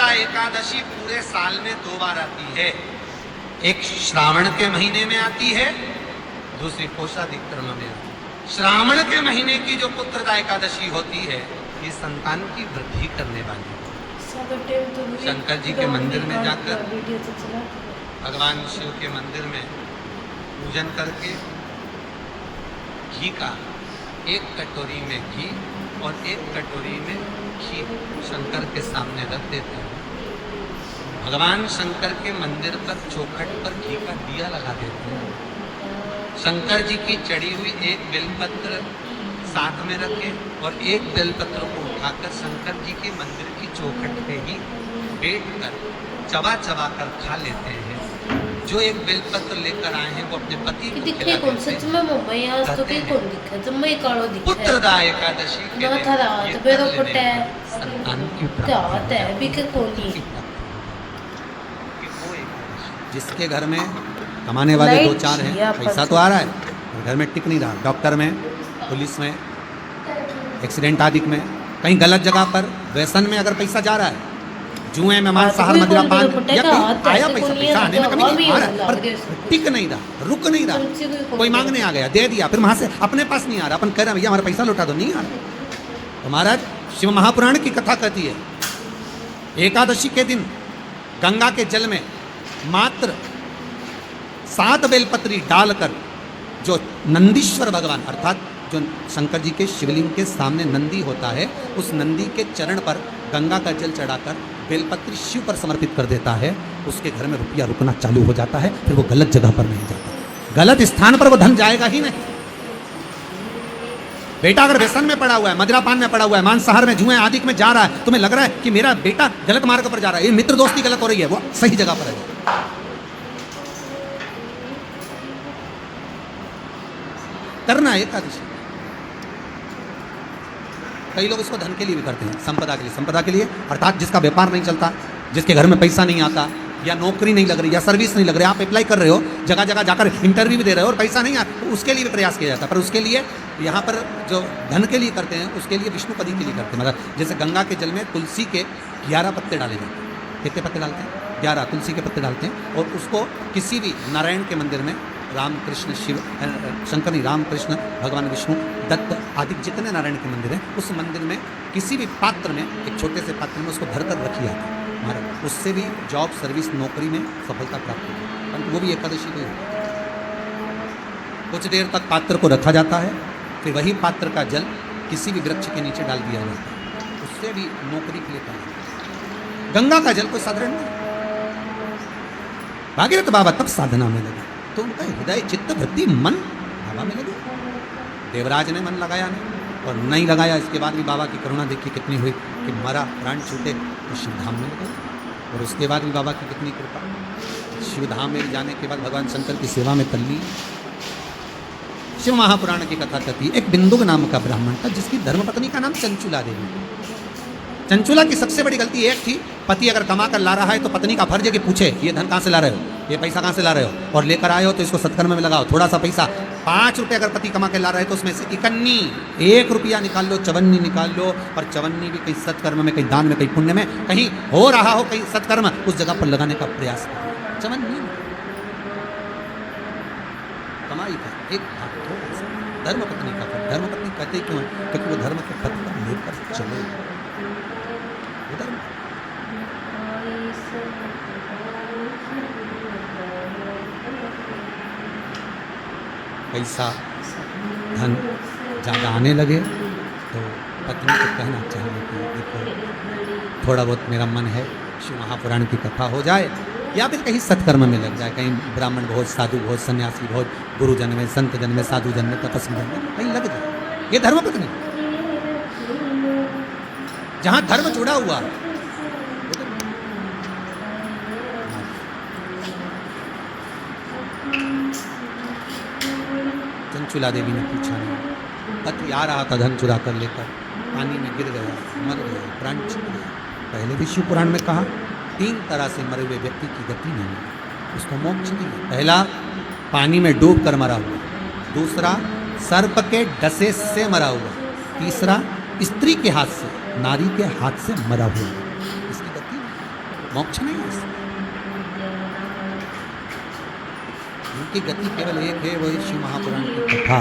पुत्रदा एकादशी पूरे साल में 2 बार आती है। एक श्रावण के महीने में आती है, दूसरी कोषाधिकरण में आती है। श्रावण के महीने की जो पुत्रदा एकादशी होती है, ये संतान की वृद्धि करने वाली है। शंकर जी के मंदिर में जाकर भगवान शिव के मंदिर में पूजन करके घी का 1 कटोरी में घी और 1 कटोरी में खीर शंकर के सामने रख देते हैं। भगवान शंकर के मंदिर पर चौखट पर घी का दिया लगा देते हैं। शंकर जी की चढ़ी हुई 1 बेलपत्र साथ में रखे और 1 बेलपत्र को उठाकर शंकर जी के मंदिर की चौखट पे ही बैठकर चबा चबा कर खा लेते हैं। जो 1 बेलपत्र लेकर आए हैं वो अपने पति को खिला देते हैं। पुत्रदा एकादशी के दिन संतान की प्राप्ति। जिसके घर में कमाने वाले 2-4 हैं, पैसा तो आ रहा है, घर में टिक नहीं रहा, डॉक्टर में, पुलिस में, एक्सीडेंट आदि में, कहीं गलत जगह पर, व्यसन में अगर पैसा जा रहा है, जुए में, मांसाहार, मदिरा पान, या कहीं आया पैसा आने में कभी नहीं आ रहा, पर टिक नहीं रहा, रुक नहीं रहा। कोई मांगने आ गया, दे दिया, फिर वहां से अपने पास नहीं आ रहा, अपन कह रहे हैं भैया हमारा पैसा लौटा दो, नहीं आ रहा। तो महाराज शिव महापुराण की कथा कहती है, एकादशी के दिन गंगा के जल में मात्र 7 बेलपत्री डालकर जो नंदीश्वर भगवान अर्थात जो शंकर जी के शिवलिंग के सामने नंदी होता है, उस नंदी के चरण पर गंगा का जल चढ़ाकर बेलपत्री शिव पर समर्पित कर देता है, उसके घर में रुपया रुकना चालू हो जाता है। फिर वो गलत जगह पर नहीं जाता, गलत स्थान पर वो धन जाएगा ही नहीं। बेटा अगर व्यसन में पड़ा हुआ है, मदिरा पान में पड़ा हुआ है, मांसाहार में, जुए आदि में जा रहा है, तुम्हें लग रहा है कि मेरा बेटा गलत मार्ग पर जा रहा है, ये मित्र दोस्ती गलत हो रही है, वो सही जगह पर है। करना है एकादशी। कई लोग इसको धन के लिए भी करते हैं, संपदा के लिए। संपदा के लिए अर्थात जिसका व्यापार नहीं चलता, जिसके घर में पैसा नहीं आता, या नौकरी नहीं लग रही, या सर्विस नहीं लग रही, आप अप्लाई कर रहे हो, जगह जगह जाकर इंटरव्यू भी दे रहे हो और पैसा नहीं आता, तो उसके लिए भी प्रयास किया जाता है। पर उसके लिए यहाँ पर जो धन के लिए करते हैं, उसके लिए विष्णुपदी के लिए करते हैं। मतलब जैसे गंगा के जल में तुलसी के 11 पत्ते डाले जाते हैं। कितने पत्ते डालते हैं? 11 तुलसी के पत्ते डालते हैं, और उसको किसी भी नारायण के मंदिर में, राम कृष्ण शिव शंकर नहीं, राम कृष्ण भगवान विष्णु दत्त आदि जितने नारायण के मंदिर हैं, उस मंदिर में किसी भी पात्र में, एक छोटे से पात्र में उसको भरकर रखी जाती है महाराज। उससे भी जॉब, सर्विस, नौकरी में सफलता प्राप्त होती है, परंतु वो भी एकादशी को कुछ देर तक पात्र को रखा जाता है, फिर वही पात्र का जल किसी भी वृक्ष के नीचे डाल दिया जाता है, उससे भी नौकरी के लिए काम। गंगा का जल कोई साधारण नहीं। भागीरथ बाबा तब साधना में लगे, तो उनका हृदय, चित्त, वृत्ति, मन बाबा में लगे। देवराज ने मन लगाया नहीं, और नहीं लगाया, इसके बाद भी बाबा की करुणा देखिए कितनी हुई कि मरा, प्राण छूटे तो शिवधाम में लगे, और उसके बाद भी बाबा की कितनी कृपा। शिवधाम में जाने के बाद भगवान शंकर की सेवा में तल्लीन। शिव महापुराण की कथा कहती है, एक बिंदुक नाम का ब्राह्मण था, जिसकी धर्मपत्नी का नाम चंचुला देवी। चंचुला की सबसे बड़ी गलती एक थी, पति अगर कमा कर ला रहा है तो पत्नी का फर्ज है कि पूछे ये धन कहाँ से ला रहे हो, ये पैसा कहाँ से ला रहे हो, और लेकर आए हो तो इसको सत्कर्म में लगाओ। थोड़ा सा पैसा, 5 रुपये अगर पति कमा कर ला रहा है तो उसमें से 1 रुपया निकाल लो, 54 निकाल लो, और 54 भी कहीं सत्कर्म में, कहीं दान में, कहीं पुण्य में, कहीं हो रहा हो कहीं सत्कर्म, उस जगह पर लगाने का प्रयास करो। 54 कमाई का एक भाग थोड़ा सा धर्मपत्नी का फल। धर्मपत्नी कहते क्यों है? क्योंकि वो धर्म के पथ पर लेकर चले। पैसा, धन ज़्यादा आने लगे तो पत्नी को कहना चाहिए कि देखो थोड़ा बहुत मेरा मन है शिव महापुराण की कथा हो जाए, या फिर कहीं सत्कर्म में लग जाए, कहीं ब्राह्मण भोज, साधु भोज, सन्यासी भोज, गुरुजन में, संत जन में, साधु जन में, तपस्वी जन में कहीं लग जाए। ये धर्मपत्नी, जहाँ धर्म जुड़ा हुआ। चंचुला देवी ने पूछा नहीं, पति आ रहा था धन चुरा कर लेकर, पानी में गिर गया, मर गया, प्राण छूट गया। पहले भी शिव पुराण में कहा 3 तरह से मरे हुए व्यक्ति की गति नहीं है, उसको मोक्ष नहीं है। पहला, पानी में डूब कर मरा हुआ। दूसरा, सर्प के डसे से मरा हुआ। तीसरा, स्त्री के हाथ से, नारी के हाथ से मरा हुआ, इसकी गति नहीं। मोक्ष नहीं है इससे। उनकी गति केवल एक है, वो शिव महापुराण की कथा।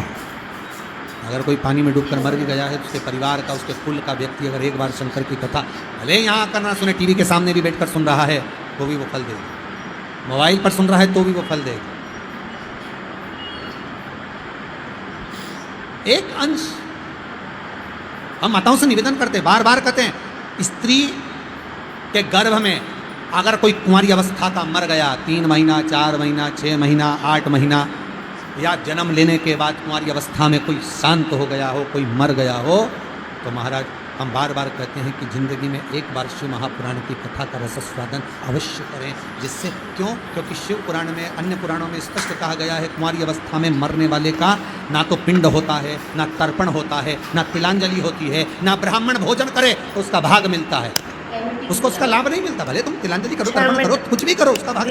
अगर कोई पानी में डूबकर मर भी गया है तो उसके परिवार का, उसके कुल का व्यक्ति अगर एक बार शंकर की कथा भले यहाँ आकर ना सुने, टीवी के सामने भी बैठकर सुन रहा है तो भी वो फल देगा, मोबाइल पर सुन रहा है तो भी वो फल देगा। एक अंश हम माताओं से निवेदन करते, बार बार कहते हैं, स्त्री के गर्भ में अगर कोई कुंवारी अवस्था का मर गया, 3 महीना, 4 महीना, 6 महीना, 8 महीना, या जन्म लेने के बाद कुंवारी अवस्था में कोई शांत हो गया हो, कोई मर गया हो, तो महाराज हम बार बार कहते हैं कि जिंदगी में एक बार शिव महापुराण की कथा का रसस्वादन अवश्य करें। जिससे क्यों? क्योंकि शिव पुराण में, अन्य पुराणों में स्पष्ट कहा गया है, कुंवारी अवस्था में मरने वाले का ना तो पिंड होता है, ना तर्पण होता है, ना तिलांजलि होती है, ना ब्राह्मण भोजन करे तो उसका भाग मिलता है, उसको उसका लाभ नहीं मिलता। भले तुम तिलांजलि करो, तर्पण करो, कुछ भी करो, उसका भाग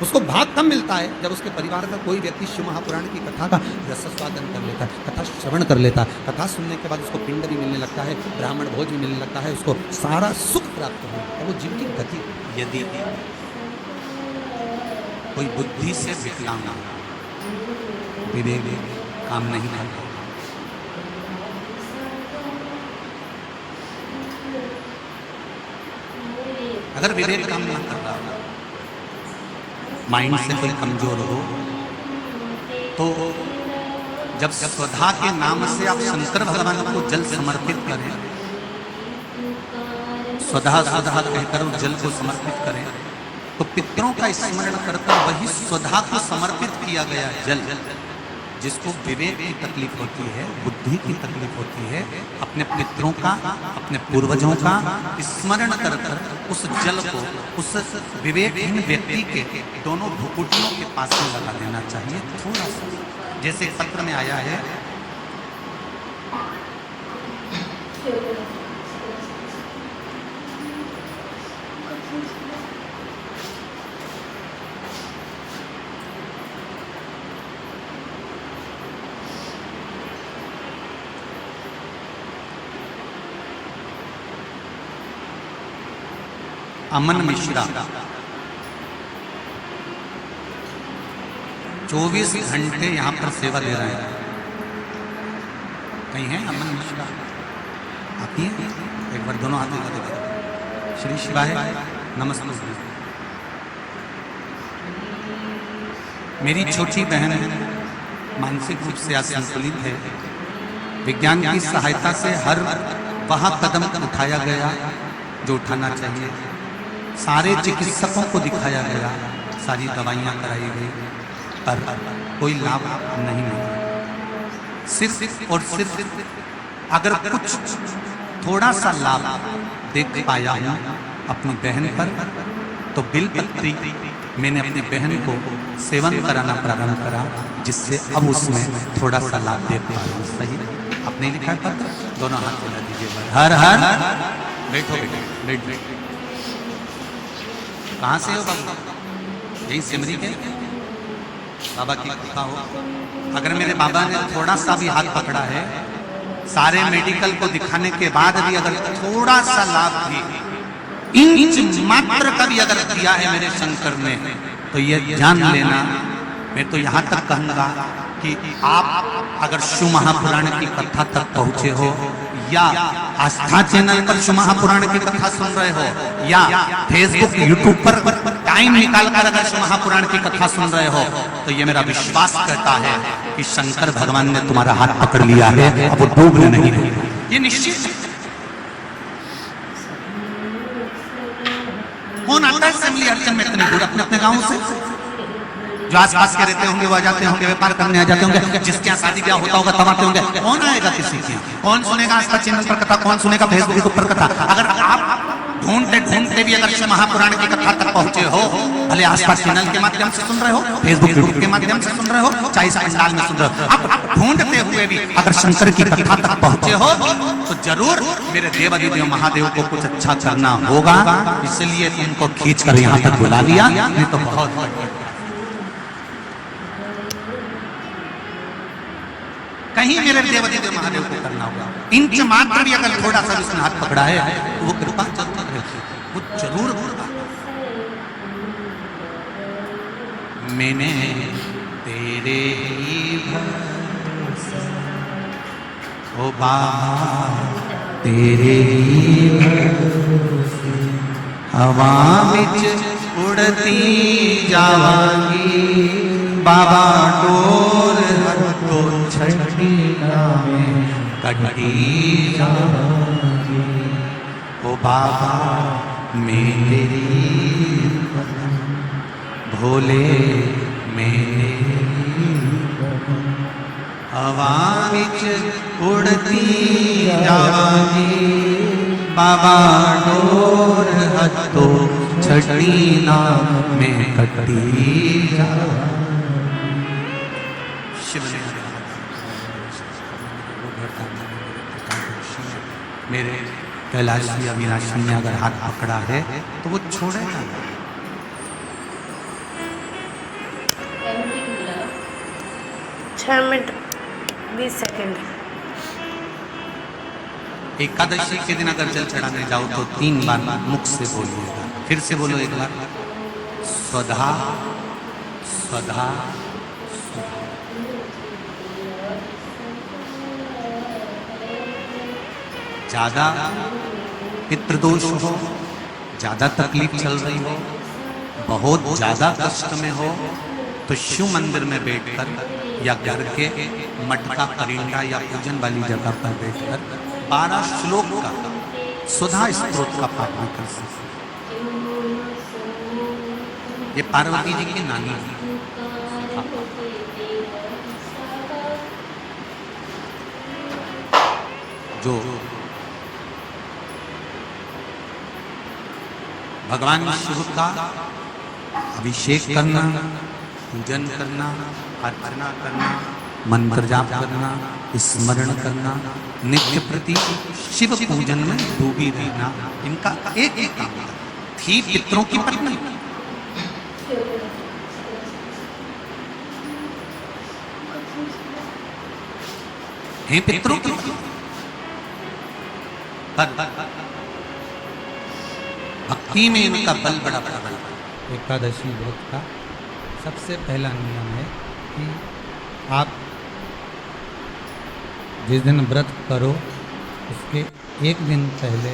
उसको भाग कम मिलता है जब उसके परिवार का कोई व्यक्ति शिव महापुराण की कथा का रसस्वादन कर लेता है, कथा श्रवण कर लेता है। कथा सुनने के बाद उसको पिंड भी मिलने लगता है, ब्राह्मण भोज भी मिलने लगता है, उसको सारा सुख प्राप्त होता है। वो जीव की गति, यदि कोई बुद्धि से विकलांग विवेक काम नहीं करता, अगर विवेक काम नहीं कर रहा, माइंड से कोई कमजोर हो, तो जब स्वधा के नाम से आप शंकर भगवान को जल समर्पित करें, स्वधा स्वधा कहकर जल को समर्पित करें, तो पितरों का स्मरण करकर वही स्वधा को समर्पित किया गया जल, जिसको विवेक की तकलीफ होती है, बुद्धि की तकलीफ होती है, अपने पितरों का, अपने पूर्वजों का स्मरण कर कर उस जल को उस विवेकहीन व्यक्ति के दोनों भुकुटियों के पास में लगा देना चाहिए। थोड़ा सा, जैसे पत्र में आया है, अमन मिश्रा 24 घंटे यहाँ पर सेवा दे रहे हैं। कहीं है अमन मिश्रा? आती है एक बार, दोनों हाथ लगा दे। श्री शिवाय नमस्ते। मेरी छोटी बहन मानसिक रूप से असंतुलित है। विज्ञान की सहायता से हर वह कदम उठाया गया जो उठाना चाहिए, सारे चिकित्सकों को दिखाया गया, सारी दवाइयाँ कराई गई, पर कोई लाभ नहीं मिला। सिर्फ और सिर्फ अगर कुछ थोड़ा सा लाभ देख पाया हूँ अपनी बहन पर, तो बिलपत्री मैंने अपनी बहन को सेवन कराना प्रारंभ करा, जिससे अब उसमें थोड़ा सा लाभ देख पा रहा हूँ। सही आपने लिखा है पत्र, दोनों हाथ मिला दीजिए। हर हर बैठो बैठो बैठ। कहाँ से हो बाबू? यही सिमरी के बाबा की कृपा हो। अगर मेरे बाबा ने थोड़ा सा भी हाथ पकड़ा है, सारे मेडिकल को दिखाने के बाद भी अगर थोड़ा सा लाभ भी, इंच मात्र का भी अगर दिया है मेरे शंकर ने, तो ये जान लेना, मैं तो यहाँ तक कहूँगा कि आप अगर शिव महापुराण की कथा तक पहुँचे हो, या आस्था चैनल पर शिव महापुराण की कथा सुन रहे हो, या फेसबुक यूट्यूब पर टाइम निकालकर अगर शिव महापुराण की कथा सुन रहे हो, तो ये मेरा विश्वास कहता है कि शंकर भगवान ने तुम्हारा हाथ पकड़ लिया है, अब वो डूबने नहीं है, ये निश्चित है। कौन आता है असेंबली अर्चन में इतने दूर अपने अपने गाँव से? जो आसपास के रहते होंगे वो आ जाते होंगे, व्यापार करने आ जाते होंगे, जिसके यहाँ शादी ब्याह होता होगा तब आते होंगे। कौन आएगा किसी के? कौन सुनेगा आस्था चैनल पर कथा? कौन सुनेगा फेसबुक पर कथा? अगर आप ढूंढते ढूंढते भी अगर शिव महापुराण की कथा तक पहुंचे हो, भले आसपास चैनल के माध्यम से सुन रहे हो, फेसबुक यूट्यूब के माध्यम से सुन रहे हो, चाहे इस पंडाल में सुन रहे हो, आप ढूंढते हुए भी अगर शंकर की कथा तक पहुंचे हो, तो जरूर मेरे देवादिदेव महादेव को कुछ अच्छा करना होगा। इसलिए तुमको खींच कर यहाँ तक बुला लिया, नहीं तो बहुत कहीं मेरे देवादिदेव महादेव को करना होगा। इंच मात्र भी अगर थोड़ा सा उसने हाथ पकड़ा है, तो वो कृपा जरूर है। वो जरूर होगा। मैंने तेरे ही भरोसे, ओ बाबा तेरे ही भरोसे, हवा विच उड़ती जावांगी, बाबा डोर हथो छठी नामे कटी जावांगी, ओ बाबा मेरी भोले मेरे हवा विच उड़ती जावांगी, बाबा डोर हथो छठी नाम में कटी शिव ने मेरे कैलाशी अविनाशी ने अगर हाथ पकड़ा है तो वो छोड़ेगा। 6 मिनट 20 सेकंड। एकादशी के दिन अगर जल चढ़ाने जाओ तो 3 बार मुख से बोलिएगा। फिर से बोलो एक बार, स्वधा स्वधा। ज्यादा पितृदोष हो, ज्यादा तकलीफ चल रही हो, बहुत ज्यादा कष्ट में हो तो शिव मंदिर में बैठकर या घर के मटका परिंदा या पूजन वाली जगह पर बैठकर 12 श्लोक का सुधा स्तोत्र का पाठ भी कर सकते। ये पार्वती जी की नानी है। जो भगवान शिव का अभिषेक करना, पूजन करना, अर्चना करना, मंत्र जाप करना, स्मरण करना, नित्य प्रति शिव पूजन में डूबी रहना, इनका एक ही काम थी। पितरों की पत्नी हैं, पितरों की भक्ति में इनका बल बड़ा प्रबल। एकादशी व्रत का सबसे पहला नियम है कि आप जिस दिन व्रत करो उसके एक दिन पहले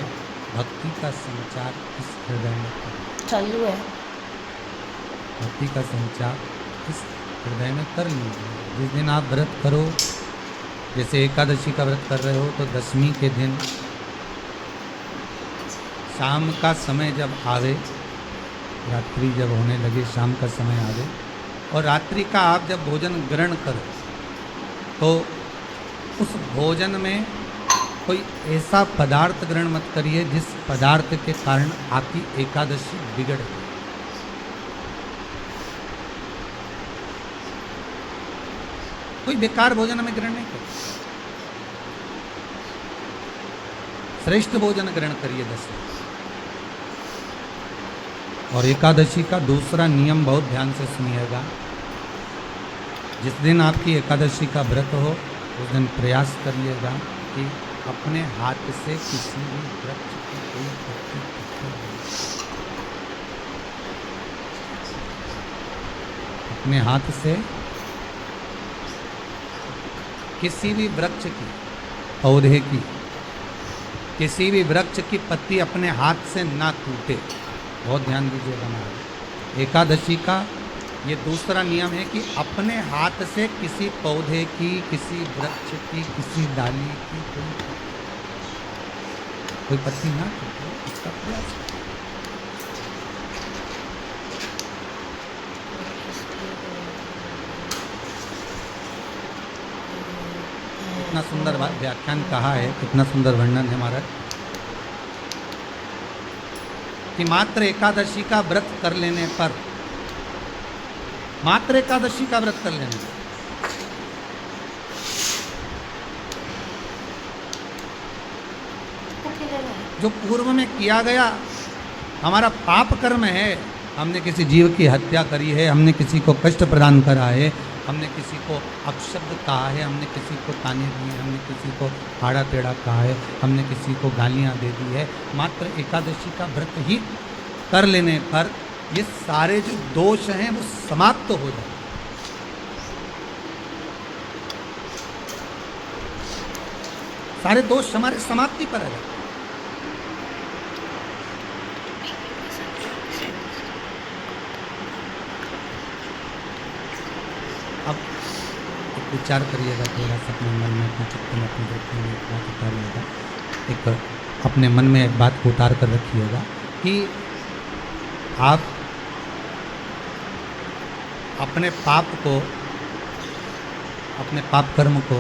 भक्ति का संचार इस हृदय में करो। चालू है। भक्ति का संचार इस हृदय में कर लीजिए। जिस दिन आप व्रत करो, जैसे एकादशी का व्रत कर रहे हो तो दशमी के दिन शाम का समय जब आवे, रात्रि जब होने लगे, शाम का समय आवे और रात्रि का आप जब भोजन ग्रहण करो तो उस भोजन में कोई ऐसा पदार्थ ग्रहण मत करिए जिस पदार्थ के कारण आपकी एकादशी बिगड़ जाए। कोई बेकार भोजन में ग्रहण नहीं करिए, श्रेष्ठ भोजन ग्रहण करिए दशमी। और एकादशी का दूसरा नियम बहुत ध्यान से सुनिएगा। जिस दिन आपकी एकादशी का व्रत हो उस दिन प्रयास करिएगा कि अपने हाथ से किसी भी वृक्ष की कोई पत्ती अपने हाथ से किसी भी वृक्ष की, पौधे की, किसी भी वृक्ष की पत्ती अपने हाथ से ना टूटे। बहुत ध्यान दीजिएगा महाराज। एकादशी का ये दूसरा नियम है कि अपने हाथ से किसी पौधे की, किसी वृक्ष की, किसी डाली की कोई पत्ती ना टूटे, इसका प्रयास। कितना सुंदर व्याख्यान कहा है, कितना सुंदर वर्णन है महाराज कि मात्र एकादशी का व्रत कर लेने पर, मात्र एकादशी का व्रत कर लेने पर जो पूर्व में किया गया हमारा पाप कर्म है, हमने किसी जीव की हत्या करी है, हमने किसी को कष्ट प्रदान करा है, हमने किसी को अपशब्द कहा है, हमने किसी को ताने दिए, हमने किसी को आड़ा टेढ़ा कहा है, हमने किसी को गालियां दे दी है, मात्र एकादशी का व्रत ही कर लेने पर ये सारे जो दोष हैं वो समाप्त हो जाए। सारे दोष हमारे समाप्ति पर आ जाते। अब एक विचार करिएगा, थोड़ा सा अपने मन में, अपने चित्त में, अपने वृत्ति में एक बात उतारिएगा। एक अपने मन में एक बात को उतार कर रखिएगा कि आप अपने पाप को, अपने पाप कर्म को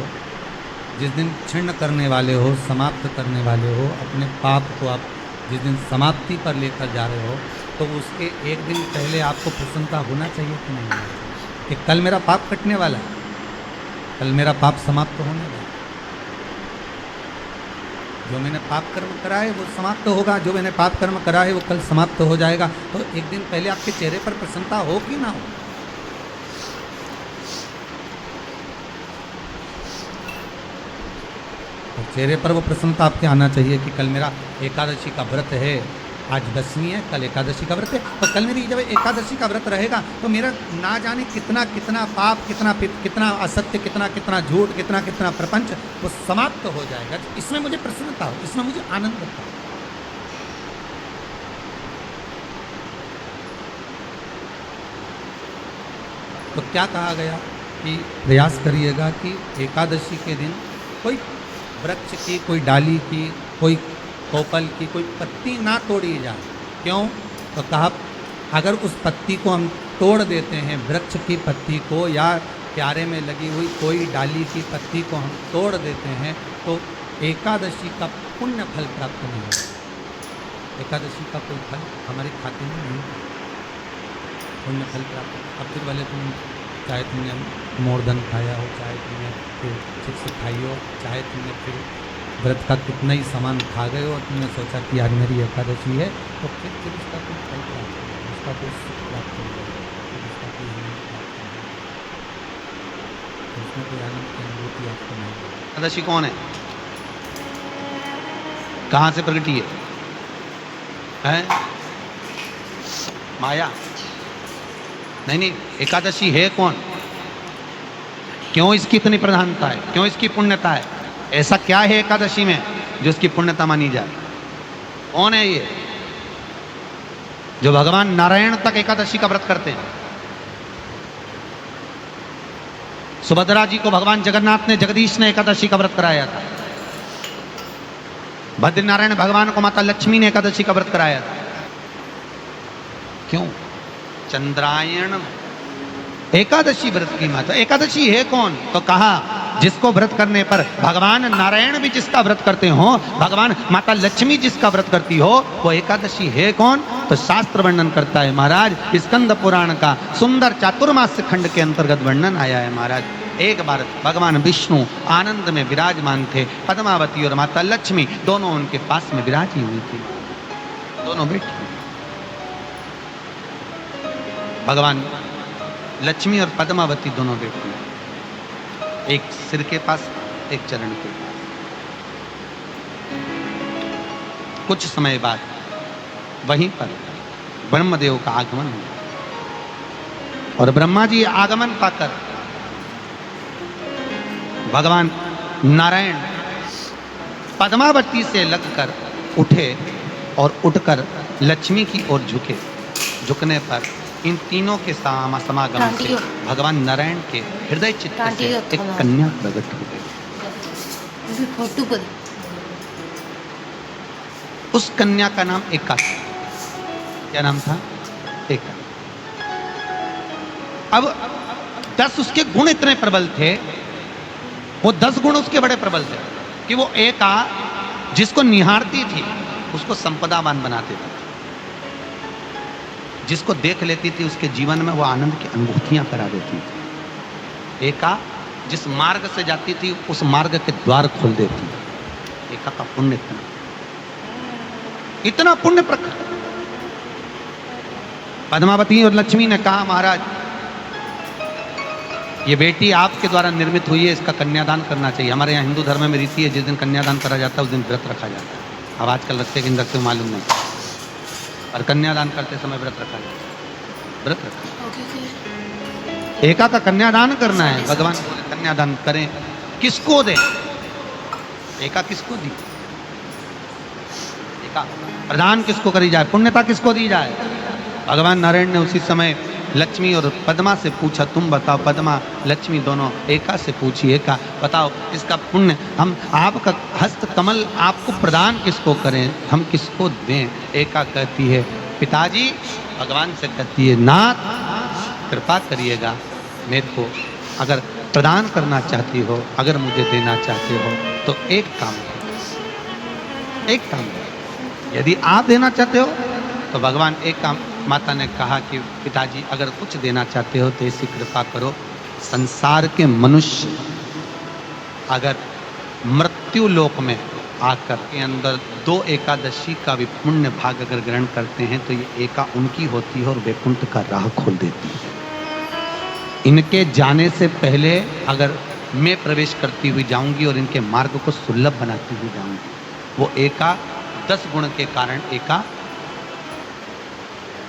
जिस दिन क्षीण करने वाले हो, समाप्त करने वाले हो, अपने पाप को आप जिस दिन समाप्ति पर लेकर जा रहे हो, तो उसके एक दिन पहले आपको प्रसन्नता होना चाहिए कि नहीं होना चाहिए कि कल मेरा पाप कटने वाला है, कल मेरा पाप समाप्त होने वाला है। जो मैंने पाप कर्म करा है वो समाप्त होगा, जो मैंने पाप कर्म करा है वो कल समाप्त हो जाएगा। तो एक दिन पहले आपके चेहरे पर प्रसन्नता हो कि ना हो। और चेहरे पर वो प्रसन्नता आपके आना चाहिए कि कल मेरा एकादशी का व्रत है, आज दसवीं है, कल एकादशी का व्रत है, तो कल मेरी जब एकादशी का व्रत रहेगा तो मेरा ना जाने कितना कितना पाप, कितना असत्य, कितना झूठ, कितना प्रपंच वो समाप्त हो जाएगा। इसमें मुझे प्रसन्नता हो, इसमें मुझे आनंद होता है। तो क्या कहा गया कि प्रयास करिएगा कि एकादशी के दिन कोई वृक्ष की, कोई डाली की, कोई कोपल की कोई पत्ती ना तोड़ी जाए। क्यों? तो कहा अगर उस पत्ती को हम तोड़ देते हैं, वृक्ष की पत्ती को या क्यारे में लगी हुई कोई डाली की पत्ती को हम तोड़ देते हैं तो एकादशी का पुण्य फल प्राप्त नहीं होगा। एकादशी का कोई फल हमारे खाते में नहीं होगा, पुण्य फल प्राप्त। अब फिर भले तुम चाहे तुमने मोरधन खाया हो, चाहे तुमने फिर चिप्स खाई हो, चाहे तुमने फिर व्रत का कितना ही सामान खा गए हो और तुमने सोचा कि आज मेरी एकादशी है, तो फिर उसका कोई फल प्राप्त नहीं, उसका कोई सुख प्राप्त नहीं, उसका कोई आनंद प्राप्त नहीं, उसमें कोई आनंद की अनुभूति आपको नहीं। एकादशी कौन है? कहाँ से प्रगटी है? माया? नहीं, एकादशी है कौन? क्यों इसकी इतनी प्रधानता है? क्यों इसकी पुण्यता है? ऐसा क्या है एकादशी में जो इसकी पुण्यता मानी जाए? कौन है ये जो भगवान नारायण तक एकादशी का व्रत करते हैं? सुभद्रा जी को भगवान जगन्नाथ ने, जगदीश ने एकादशी का व्रत कराया था। बद्रीनारायण भगवान को माता लक्ष्मी ने एकादशी का व्रत कराया था। क्यों? चंद्रायण एकादशी व्रत की माता। एकादशी है कौन? तो कहा जिसको व्रत करने पर भगवान नारायण भी जिसका व्रत करते हो, भगवान माता लक्ष्मी जिसका व्रत करती हो, वो एकादशी है कौन? तो शास्त्र वर्णन करता है महाराज, स्कंद पुराण का सुंदर चातुर्मास्य खंड के अंतर्गत वर्णन आया है महाराज। एक बार भगवान विष्णु आनंद में विराजमान थे, पद्मावती और माता लक्ष्मी दोनों उनके पास में विराजी हुई थी, दोनों बैठी। भगवान लक्ष्मी और पद्मावती दोनों बैठी, एक सिर के पास, एक चरण के पास। कुछ समय बाद वहीं पर ब्रह्मदेव का आगमन हुआ और ब्रह्मा जी आगमन पाकर भगवान नारायण पद्मावती से लगकर उठे और उठकर लक्ष्मी की ओर झुके। झुकने पर इन तीनों के समागम से भगवान नारायण के हृदय चित्त से एक कन्या प्रकट हो गई। उस कन्या का नाम एका। क्या नाम था? एका। अब 10 उसके गुण इतने प्रबल थे, वो 10 गुण उसके बड़े प्रबल थे कि वो एका जिसको निहारती थी उसको संपदावान बनाते थे, जिसको देख लेती थी उसके जीवन में वो आनंद की अनुभूतियां करा देती थी। एका जिस मार्ग से जाती थी उस मार्ग के द्वार खोल देती थी। एका का पुण्य इतना पुण्य प्रकट। पद्मावती और लक्ष्मी ने कहा महाराज ये बेटी आपके द्वारा निर्मित हुई है, इसका कन्यादान करना चाहिए। हमारे यहाँ हिंदू धर्म में रीति है, जिस दिन कन्यादान करा जाता है उस दिन व्रत रखा जाता है। अब आजकल रखते कि नहीं रखते मालूम नहीं, और कन्यादान करते समय व्रत रखा जाता है। व्रत रखा, एका का कन्यादान करना है। भगवान बोले कन्यादान करें, किसको दें? एका किसको दी? एका प्रदान किसको करी जाए? पुण्यता किसको दी जाए? भगवान नारायण ने उसी समय लक्ष्मी और पद्मा से पूछा, तुम बताओ। पद्मा लक्ष्मी दोनों एका से पूछी, एका बताओ इसका पुण्य, हम आपका हस्त कमल आपको प्रदान किसको करें, हम किसको दें? एका कहती है पिताजी, भगवान से कहती है नाथ कृपा करिएगा, मेरे को अगर प्रदान करना चाहती हो, अगर मुझे देना चाहते हो तो एक काम करो, एक काम करो। यदि आप देना चाहते हो तो भगवान एक काम, माता ने कहा कि पिताजी अगर कुछ देना चाहते हो तो ऐसी कृपा करो, संसार के मनुष्य अगर मृत्यु लोक में आकर के अंदर 2 एकादशी का भी पुण्य भाग अगर ग्रहण करते हैं तो ये एका उनकी होती है और वैकुंठ का राह खोल देती है। इनके जाने से पहले अगर मैं प्रवेश करती हुई जाऊंगी और इनके मार्ग को सुलभ बनाती हुई जाऊंगी, वो एका 10 गुण के कारण एका